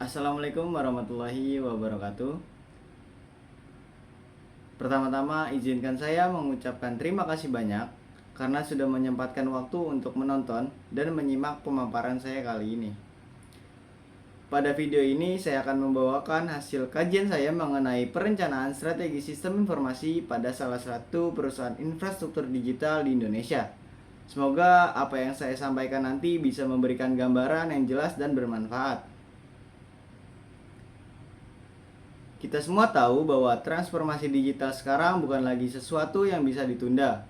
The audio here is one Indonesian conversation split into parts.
Assalamualaikum warahmatullahi wabarakatuh. Pertama-tama izinkan saya mengucapkan terima kasih banyak karena sudah menyempatkan waktu untuk menonton dan menyimak pemaparan saya kali ini. Pada video ini saya akan membawakan hasil kajian saya mengenai perencanaan strategi sistem informasi pada salah satu perusahaan infrastruktur digital di Indonesia. Semoga apa yang saya sampaikan nanti bisa memberikan gambaran yang jelas dan bermanfaat. Kita semua tahu bahwa transformasi digital sekarang bukan lagi sesuatu yang bisa ditunda.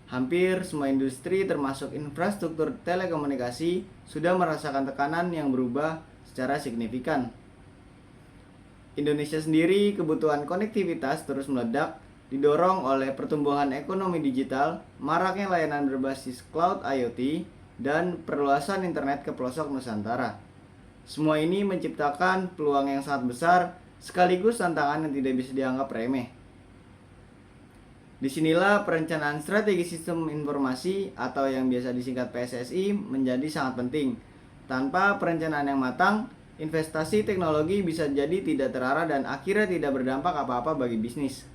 Hampir semua industri termasuk infrastruktur telekomunikasi sudah merasakan tekanan yang berubah secara signifikan. Indonesia sendiri kebutuhan konektivitas terus meledak, didorong oleh pertumbuhan ekonomi digital, maraknya layanan berbasis cloud IoT, dan perluasan internet ke pelosok Nusantara. Semua ini menciptakan peluang yang sangat besar sekaligus tantangan yang tidak bisa dianggap remeh. Disinilah perencanaan strategi sistem informasi atau yang biasa disingkat PSSI menjadi sangat penting. Tanpa perencanaan yang matang, investasi teknologi bisa jadi tidak terarah dan akhirnya tidak berdampak apa-apa bagi bisnis.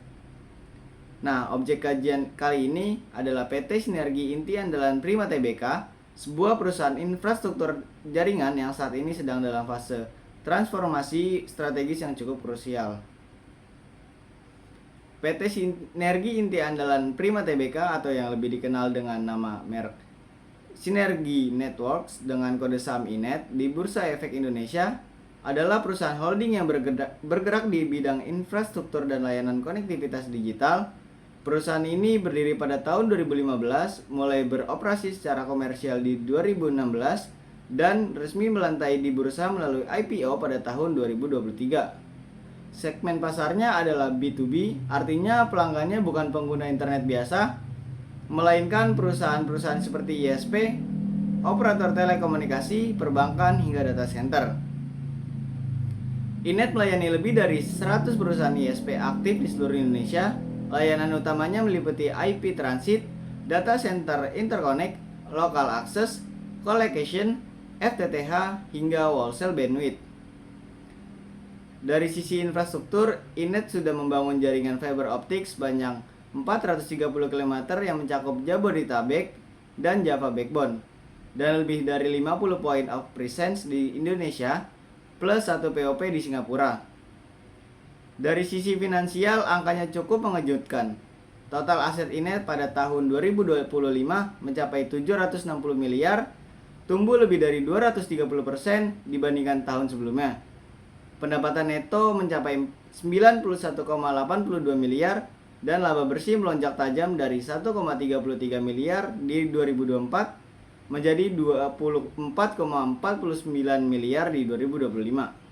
Nah, objek kajian kali ini adalah PT Sinergi Inti Andalan Prima Tbk, sebuah perusahaan infrastruktur jaringan yang saat ini sedang dalam fase transformasi strategis yang cukup krusial. PT Sinergi Inti Andalan Prima Tbk atau yang lebih dikenal dengan nama merek Sinergi Networks dengan kode saham INET di Bursa Efek Indonesia adalah perusahaan holding yang bergerak di bidang infrastruktur dan layanan konektivitas digital. Perusahaan ini berdiri pada tahun 2015, mulai beroperasi secara komersial di 2016 dan resmi melantai di bursa melalui IPO pada tahun 2023. Segmen pasarnya adalah B2B, artinya pelanggannya bukan pengguna internet biasa, melainkan perusahaan-perusahaan seperti ISP, operator telekomunikasi, perbankan, hingga data center. INET melayani lebih dari 100 perusahaan ISP aktif di seluruh Indonesia. Layanan utamanya meliputi IP transit, data center interconnect, local access, colocation, FTTH, hingga wholesale bandwidth. Dari sisi infrastruktur, INET sudah membangun jaringan fiber optik sepanjang 430 km yang mencakup Jabodetabek dan Java Backbone, dan lebih dari 50 point of presence di Indonesia, plus 1 POP di Singapura. Dari sisi finansial, angkanya cukup mengejutkan. Total aset INET pada tahun 2025 mencapai 760 miliar, tumbuh lebih dari 230% dibandingkan tahun sebelumnya. Pendapatan neto mencapai 91,82 miliar dan laba bersih melonjak tajam dari 1,33 miliar di 2024 menjadi 24,49 miliar di 2025.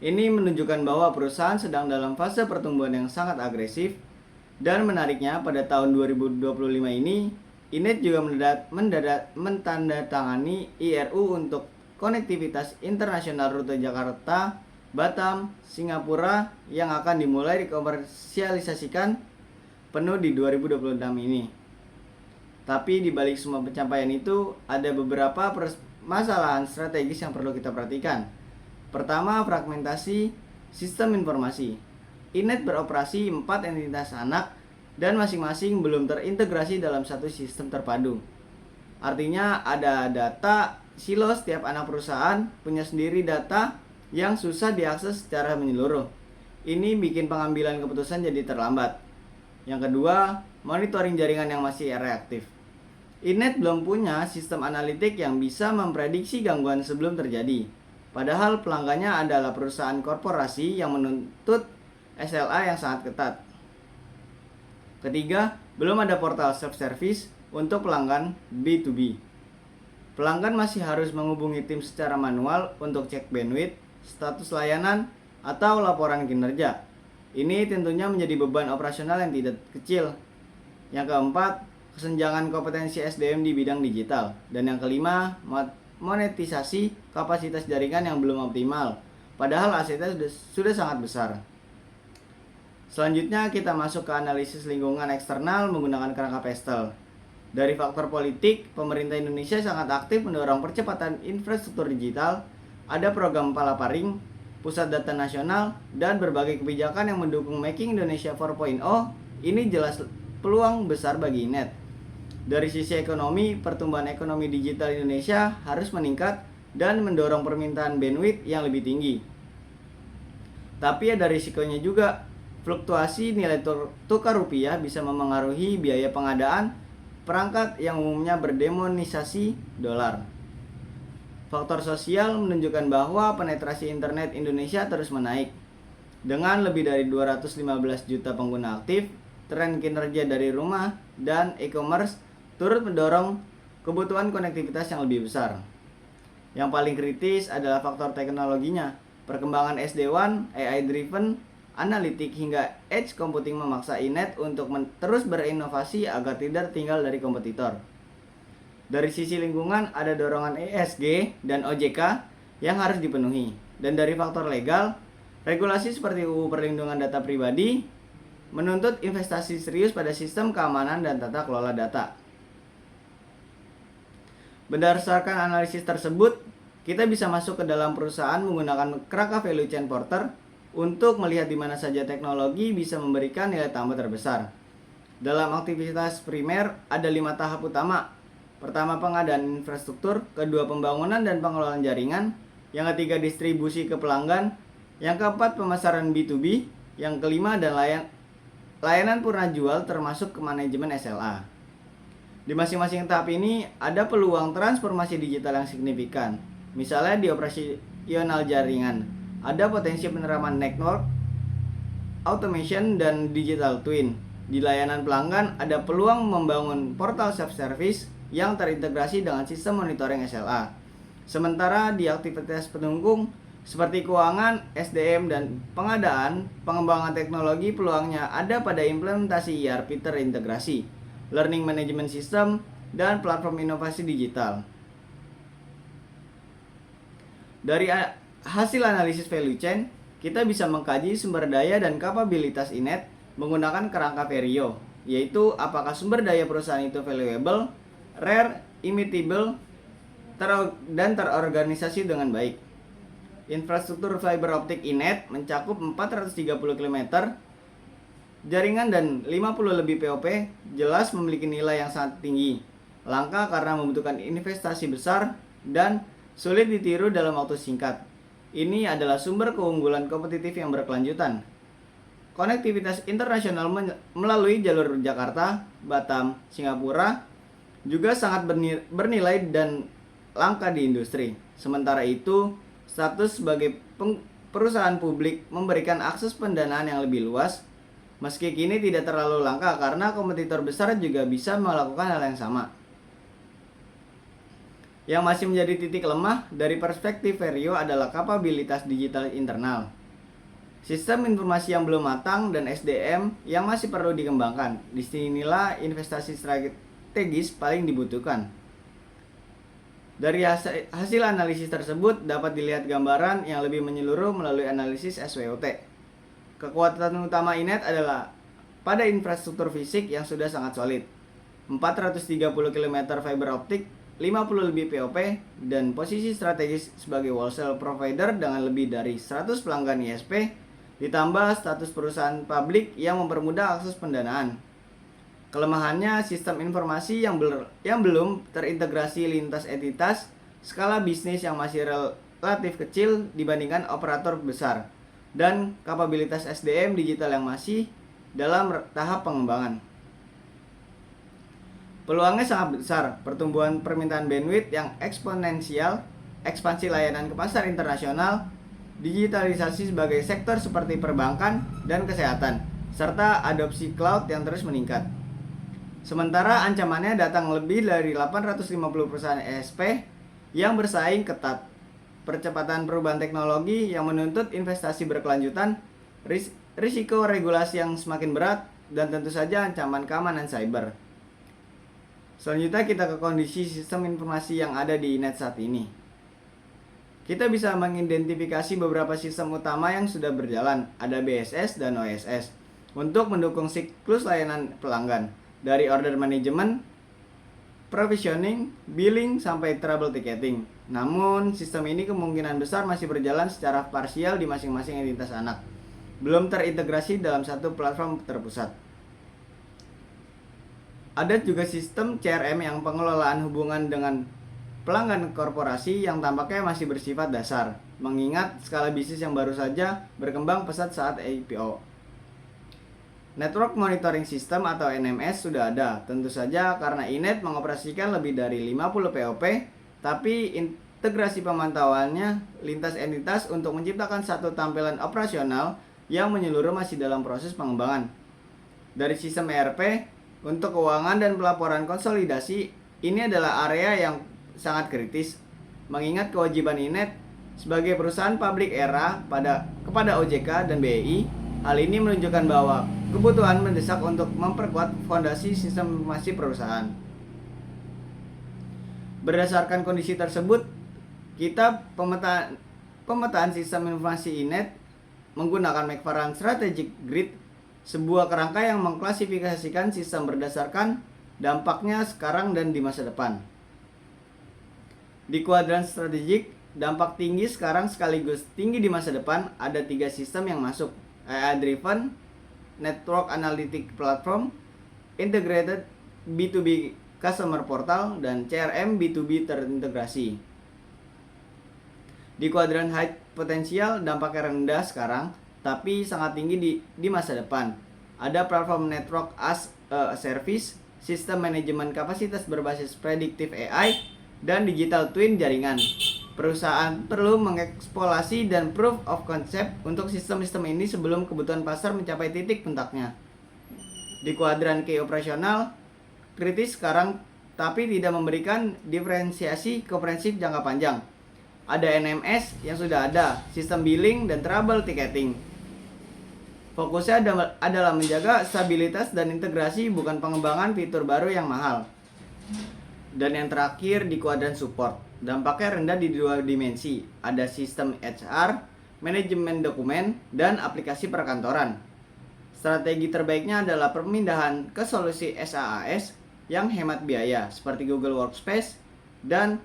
Ini menunjukkan bahwa perusahaan sedang dalam fase pertumbuhan yang sangat agresif, dan menariknya pada tahun 2025 ini INET juga mentandatangani IRU untuk konektivitas internasional rute Jakarta, Batam, Singapura yang akan dimulai dikomersialisasikan penuh di 2026 ini. Tapi di balik semua pencapaian itu, ada beberapa permasalahan strategis yang perlu kita perhatikan. Pertama, fragmentasi sistem informasi. INET beroperasi 4 entitas anak dan masing-masing belum terintegrasi dalam satu sistem terpadu. Artinya ada data silo, setiap anak perusahaan punya sendiri data yang susah diakses secara menyeluruh. Ini bikin pengambilan keputusan jadi terlambat. Yang kedua, monitoring jaringan yang masih reaktif. INET belum punya sistem analitik yang bisa memprediksi gangguan sebelum terjadi. Padahal pelanggannya adalah perusahaan korporasi yang menuntut SLA yang sangat ketat. Ketiga, belum ada portal self-service untuk pelanggan B2B. Pelanggan masih harus menghubungi tim secara manual untuk cek bandwidth, status layanan, atau laporan kinerja. Ini tentunya menjadi beban operasional yang tidak kecil. Yang keempat, kesenjangan kompetensi SDM di bidang digital. Dan yang kelima, monetisasi kapasitas jaringan yang belum optimal, padahal asetnya sudah sangat besar. Selanjutnya kita masuk ke analisis lingkungan eksternal menggunakan kerangka PESTEL. Dari faktor politik, pemerintah Indonesia sangat aktif mendorong percepatan infrastruktur digital. ada program Palaparing, Pusat Data Nasional, dan berbagai kebijakan yang mendukung Making Indonesia 4.0. Ini jelas peluang besar bagi Inet. Dari sisi ekonomi, pertumbuhan ekonomi digital Indonesia harus meningkat dan mendorong permintaan bandwidth yang lebih tinggi. Tapi ada risikonya juga. Fluktuasi nilai tukar rupiah bisa memengaruhi biaya pengadaan perangkat yang umumnya berdemonisasi dolar. Faktor sosial menunjukkan bahwa penetrasi internet Indonesia terus menaik. Dengan lebih dari 215 juta pengguna aktif, tren kinerja dari rumah dan e-commerce turut mendorong kebutuhan konektivitas yang lebih besar. Yang paling kritis adalah faktor teknologinya. Perkembangan SD-WAN, AI-driven, analitik hingga edge computing memaksa Inet untuk terus berinovasi agar tidak tinggal dari kompetitor. Dari sisi lingkungan ada dorongan ESG dan OJK yang harus dipenuhi. Dan dari faktor legal, regulasi seperti UU Perlindungan Data Pribadi menuntut investasi serius pada sistem keamanan dan tata kelola data. Berdasarkan analisis tersebut, kita bisa masuk ke dalam perusahaan menggunakan kerangka value chain porter untuk melihat di mana saja teknologi bisa memberikan nilai tambah terbesar. Dalam aktivitas primer ada 5 tahap utama. Pertama, pengadaan infrastruktur, kedua, pembangunan dan pengelolaan jaringan, yang ketiga, distribusi ke pelanggan, yang keempat, pemasaran B2B, yang kelima, dan layanan purna jual termasuk ke manajemen SLA. Di masing-masing tahap ini ada peluang transformasi digital yang signifikan. Misalnya di operasional jaringan, ada potensi penerapan network, automation, dan digital twin. Di layanan pelanggan, ada peluang membangun portal self-service yang terintegrasi dengan sistem monitoring SLA. Sementara di aktivitas pendukung seperti keuangan, SDM, dan pengadaan, pengembangan teknologi peluangnya ada pada implementasi ERP terintegrasi, learning management system, dan platform inovasi digital. Dari hasil analisis value chain, kita bisa mengkaji sumber daya dan kapabilitas Inet menggunakan kerangka Vario, yaitu apakah sumber daya perusahaan itu valuable, rare, immutable, dan terorganisasi dengan baik. Infrastruktur fiber optik Inet mencakup 430 km jaringan dan 50 lebih POP, jelas memiliki nilai yang sangat tinggi. Langka karena membutuhkan investasi besar dan sulit ditiru dalam waktu singkat. Ini adalah sumber keunggulan kompetitif yang berkelanjutan. Konektivitas internasional melalui jalur Jakarta, Batam, Singapura juga sangat bernilai dan langka di industri. Sementara itu, status sebagai perusahaan publik memberikan akses pendanaan yang lebih luas, meski kini tidak terlalu langka karena kompetitor besar juga bisa melakukan hal yang sama. Yang masih menjadi titik lemah dari perspektif Vario adalah kapabilitas digital internal. Sistem informasi yang belum matang dan SDM yang masih perlu dikembangkan. Disinilah investasi strategis paling dibutuhkan. Dari hasil analisis tersebut dapat dilihat gambaran yang lebih menyeluruh melalui analisis SWOT. Kekuatan utama Inet adalah pada infrastruktur fisik yang sudah sangat solid. 430 km fiber optik, 50 lebih POP, dan posisi strategis sebagai wholesale provider dengan lebih dari 100 pelanggan ISP, ditambah status perusahaan publik yang mempermudah akses pendanaan. Kelemahannya sistem informasi yang belum terintegrasi lintas entitas, skala bisnis yang masih relatif kecil dibandingkan operator besar, dan kapabilitas SDM digital yang masih dalam tahap pengembangan. Peluangnya sangat besar, pertumbuhan permintaan bandwidth yang eksponensial, ekspansi layanan ke pasar internasional, digitalisasi sebagai sektor seperti perbankan dan kesehatan, serta adopsi cloud yang terus meningkat. Sementara ancamannya datang lebih dari 850 perusahaan ESP yang bersaing ketat. Percepatan perubahan teknologi yang menuntut investasi berkelanjutan, risiko regulasi yang semakin berat, dan tentu saja ancaman keamanan cyber. Selanjutnya kita ke kondisi sistem informasi yang ada di Inet saat ini. Kita bisa mengidentifikasi beberapa sistem utama yang sudah berjalan, ada BSS dan OSS, untuk mendukung siklus layanan pelanggan, dari order management, provisioning, billing, sampai trouble ticketing. Namun, sistem ini kemungkinan besar masih berjalan secara parsial di masing-masing entitas anak, belum terintegrasi dalam satu platform terpusat. Ada juga sistem CRM yang pengelolaan hubungan dengan pelanggan korporasi yang tampaknya masih bersifat dasar, mengingat skala bisnis yang baru saja berkembang pesat saat IPO. Network Monitoring System atau NMS sudah ada, tentu saja karena iNet mengoperasikan lebih dari 50 POP, tapi integrasi pemantauannya lintas entitas untuk menciptakan satu tampilan operasional yang menyeluruh masih dalam proses pengembangan. Dari sistem ERP, untuk keuangan dan pelaporan konsolidasi, ini adalah area yang sangat kritis, mengingat kewajiban iNet sebagai perusahaan publik era kepada OJK dan BEI. Hal ini menunjukkan bahwa kebutuhan mendesak untuk memperkuat fondasi sistem informasi perusahaan. Berdasarkan kondisi tersebut, kita pemetaan sistem informasi iNet menggunakan McFarland Strategic Grid, sebuah kerangka yang mengklasifikasikan sistem berdasarkan dampaknya sekarang dan di masa depan. Di kuadran strategik, dampak tinggi sekarang sekaligus tinggi di masa depan, ada 3 sistem yang masuk: AI-driven, Network Analytic Platform, Integrated B2B Customer Portal, dan CRM B2B terintegrasi. Di kuadran high potensial, dampaknya rendah sekarang, tapi sangat tinggi di masa depan. Ada platform Network as a Service, sistem manajemen kapasitas berbasis predictive AI, dan digital twin jaringan. Perusahaan perlu mengeksplorasi dan proof of concept untuk sistem-sistem ini sebelum kebutuhan pasar mencapai titik puncaknya. Di kuadran key operasional, kritis sekarang tapi tidak memberikan diferensiasi komprehensif jangka panjang. Ada NMS yang sudah ada, sistem billing dan trouble ticketing. Fokusnya adalah menjaga stabilitas dan integrasi, bukan pengembangan fitur baru yang mahal. Dan yang terakhir di kuadran support, dampaknya rendah di 2 dimensi. Ada sistem HR, manajemen dokumen, dan aplikasi perkantoran. Strategi terbaiknya adalah pemindahan ke solusi SaaS yang hemat biaya seperti Google Workspace dan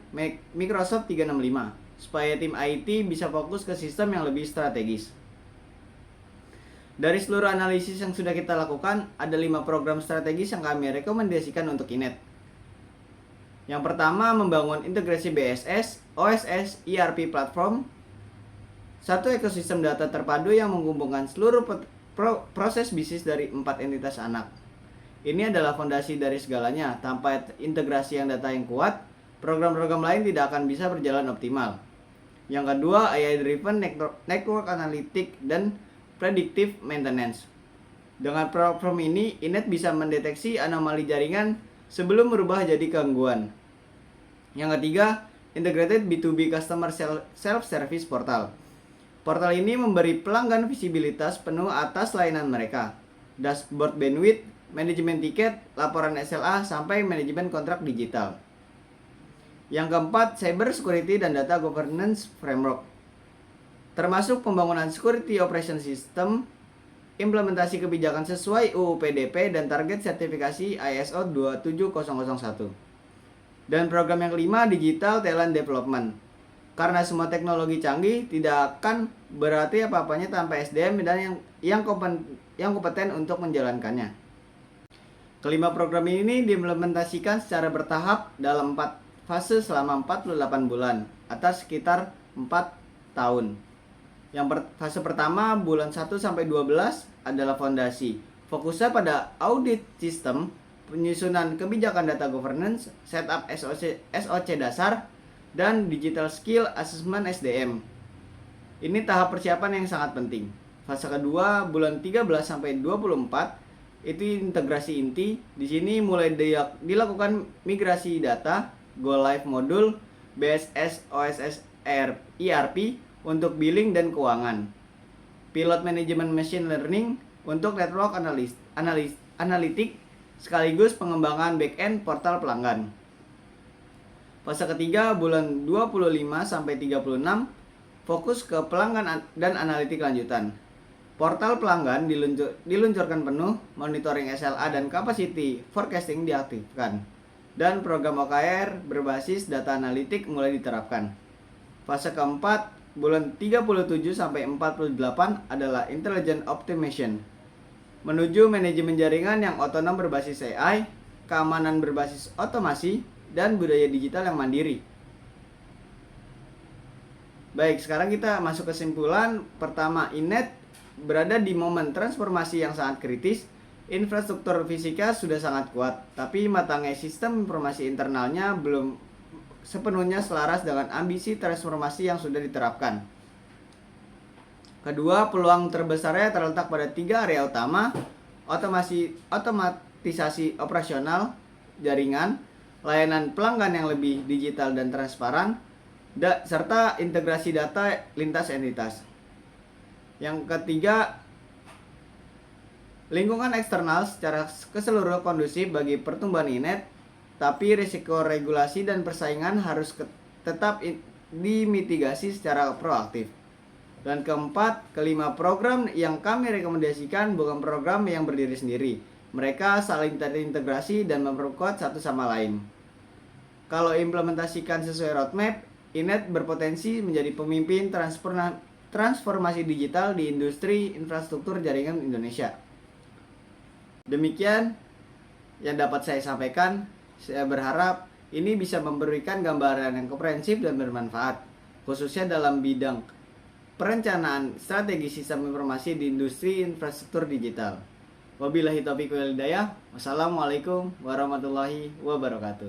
Microsoft 365, supaya tim IT bisa fokus ke sistem yang lebih strategis. Dari seluruh analisis yang sudah kita lakukan, ada 5 program strategis yang kami rekomendasikan untuk iNet. Yang pertama, membangun integrasi BSS, OSS, ERP platform, satu ekosistem data terpadu yang menghubungkan seluruh proses bisnis dari 4 entitas anak. Ini adalah fondasi dari segalanya. Tanpa integrasi data yang kuat, program-program lain tidak akan bisa berjalan optimal. Yang kedua, AI-driven network analytic dan predictive maintenance. Dengan platform ini, iNet bisa mendeteksi anomali jaringan sebelum berubah jadi gangguan. Yang ketiga, Integrated B2B Customer Self-Service Portal. Portal ini memberi pelanggan visibilitas penuh atas layanan mereka, dashboard bandwidth, manajemen tiket, laporan SLA, sampai manajemen kontrak digital. Yang keempat, Cyber Security dan Data Governance Framework, termasuk pembangunan Security Operation System, implementasi kebijakan sesuai UU PDP dan target sertifikasi ISO 27001. Dan program yang kelima, Digital Talent Development. Karena semua teknologi canggih, tidak akan berarti apa-apanya tanpa SDM dan yang kompeten untuk menjalankannya. Kelima program ini diimplementasikan secara bertahap dalam 4 fase selama 48 bulan atau sekitar 4 tahun. Fase pertama, bulan 1 sampai 12 adalah fondasi. Fokusnya pada audit sistem, penyusunan kebijakan data governance, setup SOC dasar, dan digital skill assessment SDM. Ini tahap persiapan yang sangat penting. Fase kedua, bulan 13 sampai 24, itu integrasi inti. Di sini mulai dilakukan migrasi data, go live modul, BSS, OSS, ERP untuk billing dan keuangan. Pilot manajemen machine learning untuk network analitik sekaligus pengembangan back-end portal pelanggan. Fase ketiga, bulan 25 sampai 36, fokus ke pelanggan dan analitik lanjutan. Portal pelanggan diluncurkan penuh, monitoring SLA dan capacity forecasting diaktifkan. dan program OKR berbasis data analitik mulai diterapkan. Fase keempat, bulan 37 sampai 48 adalah Intelligent Optimization. Menuju manajemen jaringan yang otonom berbasis AI, keamanan berbasis otomasi, dan budaya digital yang mandiri. Baik, sekarang kita masuk kesimpulan. Pertama, Inet berada di momen transformasi yang sangat kritis. Infrastruktur fisika sudah sangat kuat, tapi matangnya sistem informasi internalnya belum sepenuhnya selaras dengan ambisi transformasi yang sudah diterapkan. Kedua, peluang terbesarnya terletak pada 3 area utama: otomatisasi operasional jaringan, layanan pelanggan yang lebih digital dan transparan, serta integrasi data lintas entitas. Yang ketiga, lingkungan eksternal secara keseluruhan kondusif bagi pertumbuhan Inet, tapi risiko regulasi dan persaingan harus tetap dimitigasi secara proaktif. Dan keempat, kelima, program yang kami rekomendasikan bukan program yang berdiri sendiri. Mereka saling terintegrasi dan memperkuat satu sama lain. Kalau implementasikan sesuai roadmap, Inet berpotensi menjadi pemimpin transformasi digital di industri infrastruktur jaringan Indonesia. Demikian yang dapat saya sampaikan. Saya berharap ini bisa memberikan gambaran yang komprehensif dan bermanfaat, khususnya dalam bidang perencanaan strategi sistem informasi di industri infrastruktur digital. Wabillahi taufiq wal hidayah. Wassalamualaikum warahmatullahi wabarakatuh.